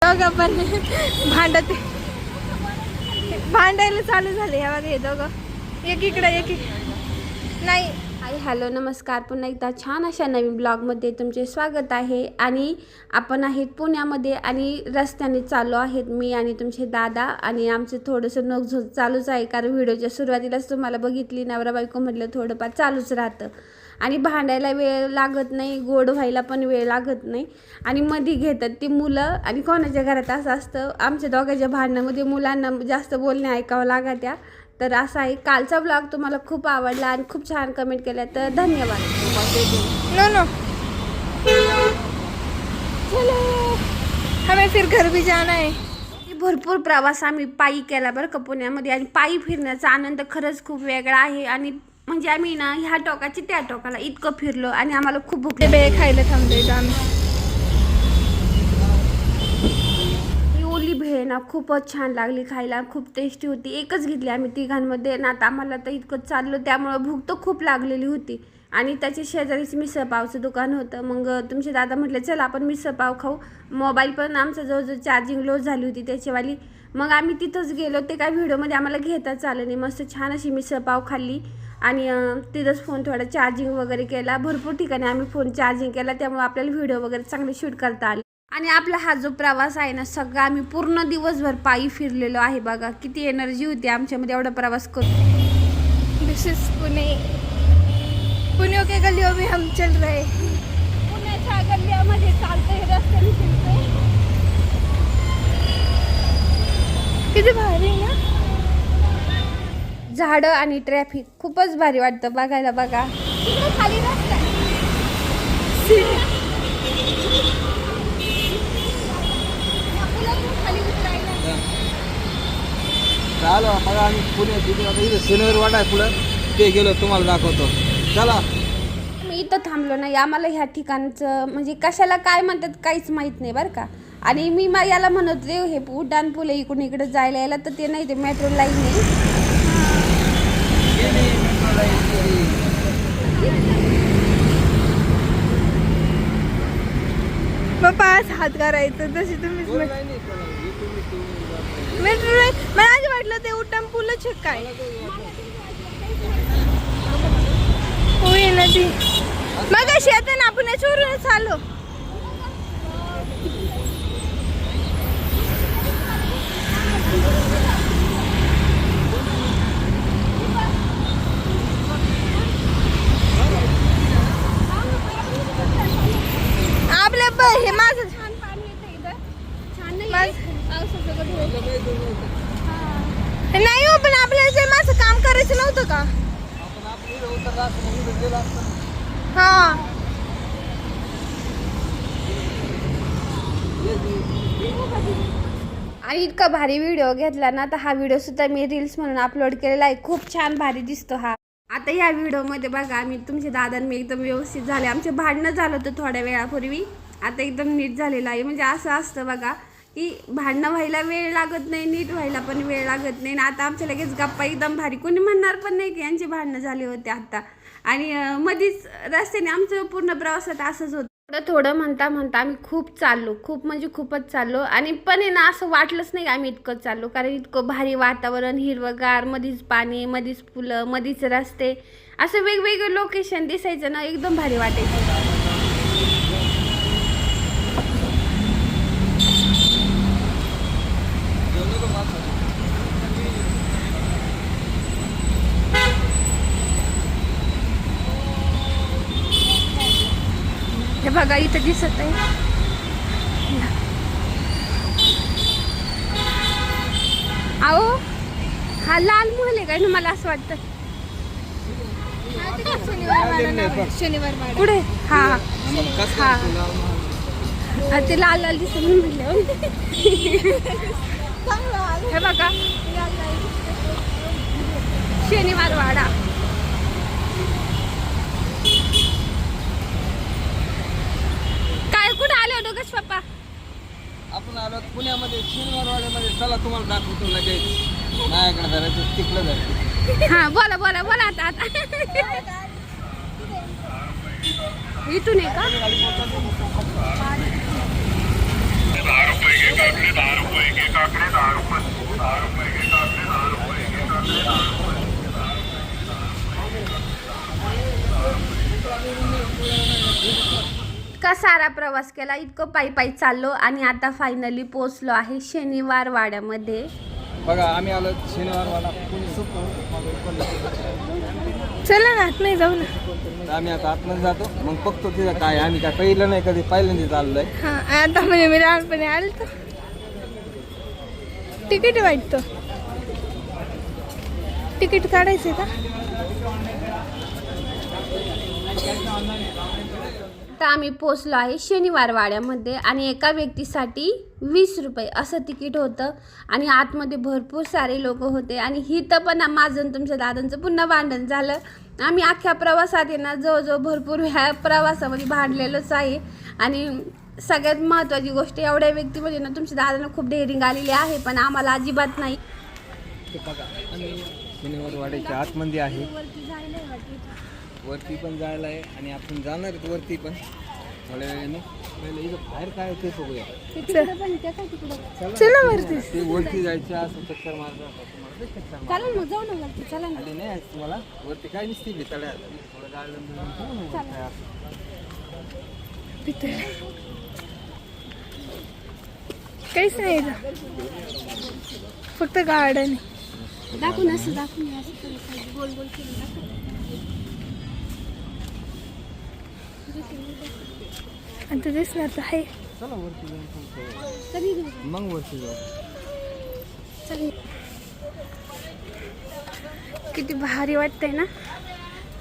दोघं पण भांडायला चालू झाले. हे बघा हे दोघं एक इकडे एक नाही. हॅलो नमस्कार, पुन्हा एकदा छान अशा नवीन ब्लॉगमध्ये तुमचे स्वागत आहे. आणि आपण आहेत पुण्यामध्ये आणि रस्त्याने चाललो आहेत मी आणि तुमचे दादा. आणि आमचं थोडंसं नोकझोक चालूच आहे, कारण व्हिडिओच्या सुरुवातीलाच तुम्हाला बघितली नवरा बायको म्हटलं थोडंफार चालूच राहतं. आणि भांडायला वेळ लागत नाही, गोड व्हायला पण वेळ लागत नाही. आणि मध्ये घेतात ती मुलं. आणि कोणाच्या घरात असं असतं, आमच्या दोघांच्या भांडणामध्ये मुलांना जास्त बोलणे ऐकावं लागत्या. तर असा आहे. कालचा ब्लॉग तुम्हाला खूप आवडला आणि खूप छान कमेंट केल्या, तर धन्यवाद. नो चलो हमें फिर घर भी जाना है. भरपूर प्रवास आम्ही पायी केला बरं का पुण्यामध्ये. आणि पायी फिरण्याचा आनंद खरंच खूप वेगळा आहे. आणि म्हणजे आम्ही ना ह्या टोकाची त्या टोकाला इतकं फिरलो आणि आम्हाला खूप भूक बे खायला थांबलोय आम्ही. ओली भेळ ना खूपच छान लागली खायला, खूप टेस्टी होती. एकच घेतली आम्ही तिघांमध्ये ना. आता आम्हाला तर इतकं चाललो त्यामुळं भूक तर खूप लागलेली होती. आणि त्याच्या शेजारीच मिसळपावचं दुकान होतं. मग तुमचे दादा म्हटले चल आपण मिसळपाव खाऊ. मोबाईल पण आमचा जवळजवळ चार्जिंग लो झाली होती त्याच्यावाली. मग आम्ही तिथंच गेलो. ते काय व्हिडिओमध्ये आम्हाला घेताच आलं नाही. मस्त छान अशी मिसळपाव खाल्ली आणि तिथंच फोन थोडा चार्जिंग वगैरे केला. भरपूर ठिकाणी आम्ही फोन चार्जिंग केला, त्यामुळे आपल्याला व्हिडिओ वगैरे चांगले शूट करता आले. आणि आपला हा जो प्रवास आहे ना सगळा आम्ही पूर्ण दिवसभर पायी फिरलेलो आहे. बघा किती एनर्जी होती आमच्यामध्ये एवढा प्रवास करून. दिस इज पुणे. पुणे के गलियों में हम चल रहे. पुण्याच्या गल्ल्यामध्ये चालतोय, रस्त्याने फिरतोय. किती भारी ना. झाडं आणि ट्रॅफिक खूपच भारी वाटतं बघायला. बघा खाली रस्ता. चालो बघा आम्ही पुणे तिथे सिनेवर वाट आहे पुढं, ते गेलो तुम्हाला दाखवतो. चला मी इथं थांबलो नाही. आम्हाला ह्या ठिकाणचं म्हणजे कशाला काय म्हणतात काहीच माहीत नाही बरं का. आणि मी याला म्हणत रे हे उड्डाण पूल इकडून इकडे जायला यायला, तर ते नाही, ते मेट्रो लाईन नाही. पाच हात करायचं तशी तुम्ही. मेट्रो मला आधी वाटलं ते उड्डाण पूलच आहे काय. होई ना ती मग अशी आता ना आपण याच्यावरूनच आलो. आपल्या हे माझं छान पाणी येतं इथं. छान नाही नाही हो, पण आपल्याला ते माझं काम करायचं नव्हतं का. हा आणि इतका भारी व्हिडिओ घेतला ना, तर हा व्हिडिओ सुद्धा मी रील्स म्हणून अपलोड केलेला आहे. खूप छान भारी दिसतो हा. आता ह्या व्हिडिओमध्ये बघा आम्ही तुमचे दादा मी एकदम व्यवस्थित झाले. आमचे भांडणं झालं होतं थोड्या वेळापूर्वी, आता एकदम नीट झालेलं आहे. म्हणजे असं असतं बघा की भांडणं व्हायला वेळ लागत नाही, नीट व्हायला पण वेळ लागत नाही. आता आमच्या लगेच गप्पा एकदम भारी. कोणी म्हणणार पण नाही की यांची भांडणं झाली होते आता. आणि मध्येच रस्त्याने आमचं पूर्ण प्रवासात असंच होतं. थोडं म्हणता म्हणता आम्ही खूप चाललो, खूप म्हणजे खूपच चाललो. आणि पण आहे ना असं वाटलंच नाही आम्ही इतकं चाललो, कारण इतकं भारी वातावरण, हिरवगार, मधीच पाणी, मधीच फुलं, मधीच रस्ते, असं वेगवेगळे लोकेशन दिसायचं ना, एकदम भारी वाटायचं. हे बघा इथं दिसत आहे. अहो हा लाल महल आहे काय, मला असं वाटतं. शनिवार पुढे हा हा ते लाल लाल दिसत म्हटलं. हे बघा शनिवार वाडा. काय कुठे आले होतो गश पप्पा. आपण आलो पुण्यामध्ये शनिवारवाड्यामध्ये. चला तुम्हाला दाखवतो लगेच. माझ्याकडे जायचं तिकडं जायचं. हा बोला बोला बोला आता इथून आहे का. काय प्रवास केला, इतकं पायी पायी चाललो आणि आता फायनली पोहोचलो आहे शनिवार वाड्यामध्ये. बघा आम्ही आलो शनिवारवाडा पुणे सुपर. चला ना आत नाही जाऊ ना. आम्ही आता आतमध्ये जातो मग बघतो तिथं काय. आम्ही काय पहिलं नाही कधी, पहिल्यांदा चाललोय. हा आता म्हणजे मी लहानपणी आलो तर तिकीट वाटतं. तिकीट काढायचंय का? तर आम्ही पोचलो आहे शनिवार वाड्यामध्ये आणि एका व्यक्तीसाठी 20 रुपये असं तिकीट होतं आणि आतमध्ये भरपूर सारे लोक होते. आणि हिथं पण माझं आणि तुमच्या दादांचं पुन्हा भांडण झालं. आम्ही अख्ख्या प्रवासात आहे ना जवळजवळ भरपूर ह्या प्रवासामध्ये भांडलेलोच आहे. आणि सगळ्यात महत्त्वाची गोष्ट, एवढ्या व्यक्तीमध्ये ना तुमच्या दादांना खूप डेअरिंग आलेली आहे पण आम्हाला अजिबात नाही. बघा आम्ही शनिवार वाड्याच्या आतमध्ये आहे. वरती पण जायला आहे आणि आपण जाणार आहेत वरती पण थोड्या वेळाने. पहिले इथं बाहेर काय ते बघूया. चला वरती. ते वरती जायचं असं चक्कर मारणार. चालेल मग जाऊ ना वरती, चला ना. खाली नाही आहे तुम्हाला, वरती काय नसते भितड्या. थोडं गार्डन काहीच नाही इथं. फक्त गार्डन आहे. दाखवून असं दाखवून असं गोल गोल फिरून दाखव. आता दिसणार तर आहे. चला वरती जाऊन कधी जाऊ? मग वरती जाऊ. चल. किती भारी वाटतंय ना.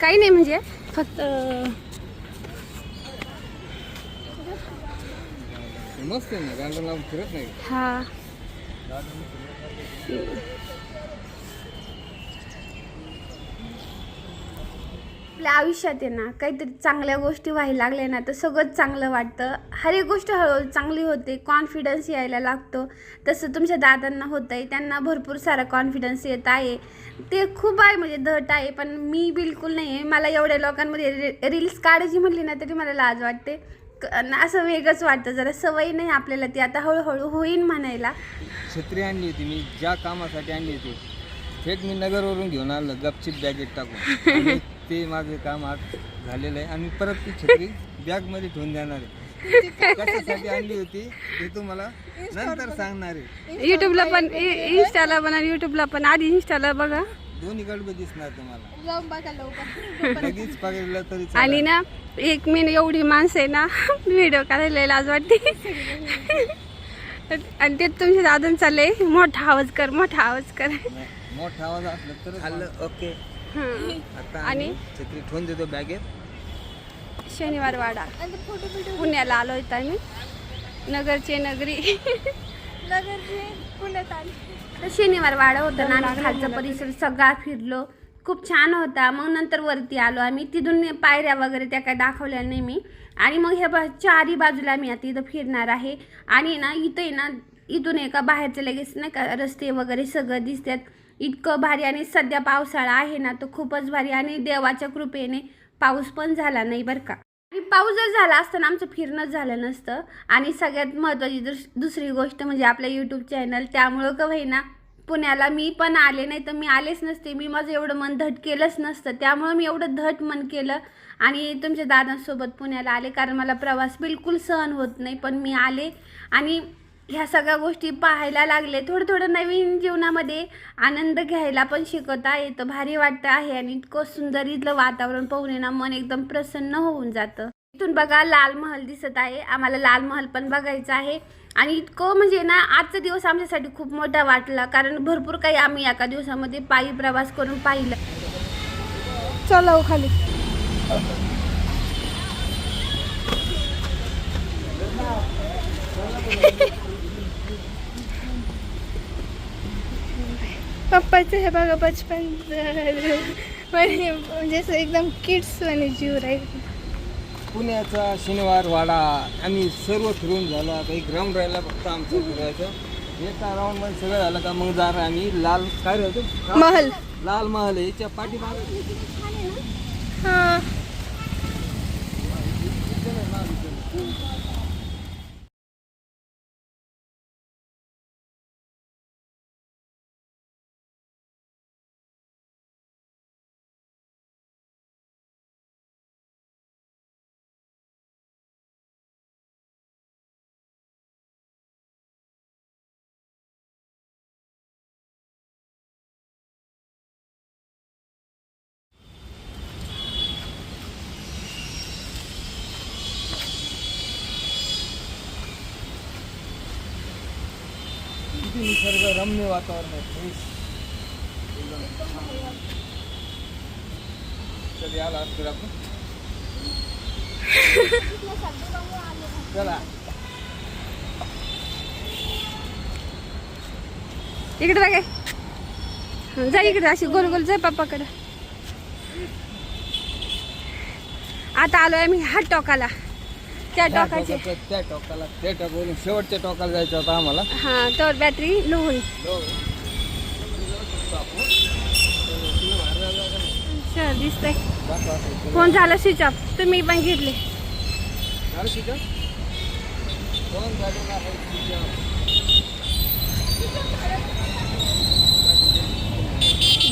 काही नाही म्हणजे फक्त मस्त आहे ना गार्डन. लावून फिरत नाही. हा आपल्या आयुष्यात आहे ना काहीतरी चांगल्या गोष्टी व्हायला लागल्या ना तर सगळंच चांगलं वाटतं. हर एक गोष्ट हळूहळू चांगली होते, कॉन्फिडन्स यायला लागतो. तसं तुमच्या दादांना होतं आहे, त्यांना भरपूर सारा कॉन्फिडन्स येत आहे. ते खूप आहे म्हणजे धट आहे, पण मी बिलकुल नाही आहे. मला एवढ्या लोकांमध्ये रील्स काढायची म्हटली ना तरी मला लाज वाटते. असं वेगळंच वाटतं, जरा सवय नाही आपल्याला. ती आता हळूहळू होईन म्हणायला. छत्री आणली होती मी, ज्या कामासाठी आणली होती थेट मी नगरवरून घेऊन आलो गपचिप बॅगेत टाकून. आणि ते माझं काम आज झालेलं आहे आणि परत ती छत्री बॅगमध्ये ठेवून देणार आहे. कशासाठी आणली होती ते तुम्हाला नंतर सांगणार आहे. युट्यूबला पण, इंस्टाला पण आणि युट्यूबला पण. आधी इंस्टाला बघा, दोन्हीकडे दिसणार तुम्हाला. जाऊन बघा लवकर. लगेच पकडलं तरी आणि ना एक मी एवढी माणसं आहे ना व्हिडिओ काढायला लाज वाटते. आणि ते तुमच्या दादन चालले मोठा आवाज कर, मोठा आवाज कर. मोठा आवाज असला तर आलं ओके. आता आणि आणि छत्री ठेवून देतो बॅगेत. शनिवार वाडा पुण्याला आलो होतो आम्ही. नगरचे नगरी. पुण्यात आली. तर शनिवार वाडा होता ना, आम्ही खालचा परिसर सगळा फिरलो. खूप छान होता. मग नंतर वरती आलो आम्ही. तिथून पायऱ्या वगैरे त्या काय दाखवल्या नाही मी. आणि मग ह्या चारही बाजूला मी आता इथं फिरणार आहे. आणि ना इथं आहे ना, इथून एका बाहेरचं लगेच नाही का रस्ते वगैरे सगळं दिसतात. इतकं भारी. आणि सध्या पावसाळा आहे ना, तो खूपच भारी. आणि देवाच्या कृपेने पाऊस पण झाला नाही बरं का. आणि पाऊस जर झाला असता ना आमचं फिरणंच झालं नसतं. आणि सगळ्यात महत्त्वाची दुसरी गोष्ट म्हणजे आपलं यूट्यूब चॅनल. त्यामुळं का होईना पुण्याला मी पण आले, नाही तर मी आलेच नसते. मी माझं एवढं मन धट केलंच नसतं. त्यामुळं मी एवढं धट मन केलं आणि तुमच्या दादांसोबत पुण्याला आले. कारण मला प्रवास बिलकुल सहन होत नाही, पण मी आले आणि ह्या सगळ्या गोष्टी पाहायला लागले. थोडं थोडं नवीन जीवनामध्ये आनंद घ्यायला पण शिकवता येतं. भारी वाटतं आहे. आणि इतकं सुंदर इथलं वातावरण पाहून ना मन एकदम प्रसन्न होऊन जातं. इथून बघा लाल महल दिसत आहे. आम्हाला लाल महल पण बघायचा आहे. आणि इतकं म्हणजे ना आजचा दिवस आमच्यासाठी खूप मोठा वाटला, कारण भरपूर काही आम्ही एका दिवसामध्ये पायी प्रवास करून पाहिलं. चला खाली. पप्पाचं हे बघा बचपन म्हणजे असं एकदम किड्स आणि जीव राहील. पुण्याचा शनिवार वाडा आम्ही सर्व फिरून झालो. आता एक राऊंड राहिला फक्त आमचं फिरायचं. एका राऊंड मध्ये सगळं झालं का मग जरा आम्ही लाल काय राहतो महल. लाल महल आहे याच्या पाठीमागे. हा किती निसर्ग रम्य वातावरण आहे. कधी आला असतो आपण. चला इकडे बघा, जा इकडे अशी गोल गोल जाय पप्पाकडे. आता आलोय आम्ही ह्या टोकाला, त्या टोकाचे. त्या टोकावरून शेवटच्या टोकाला जायचं होतं आम्हाला. हा, तर बॅटरी लो होईल. दिसतंय फोन झाला स्विच ऑफ. तुम्ही पण घेतले.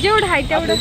जेवढं आहे तेवढं.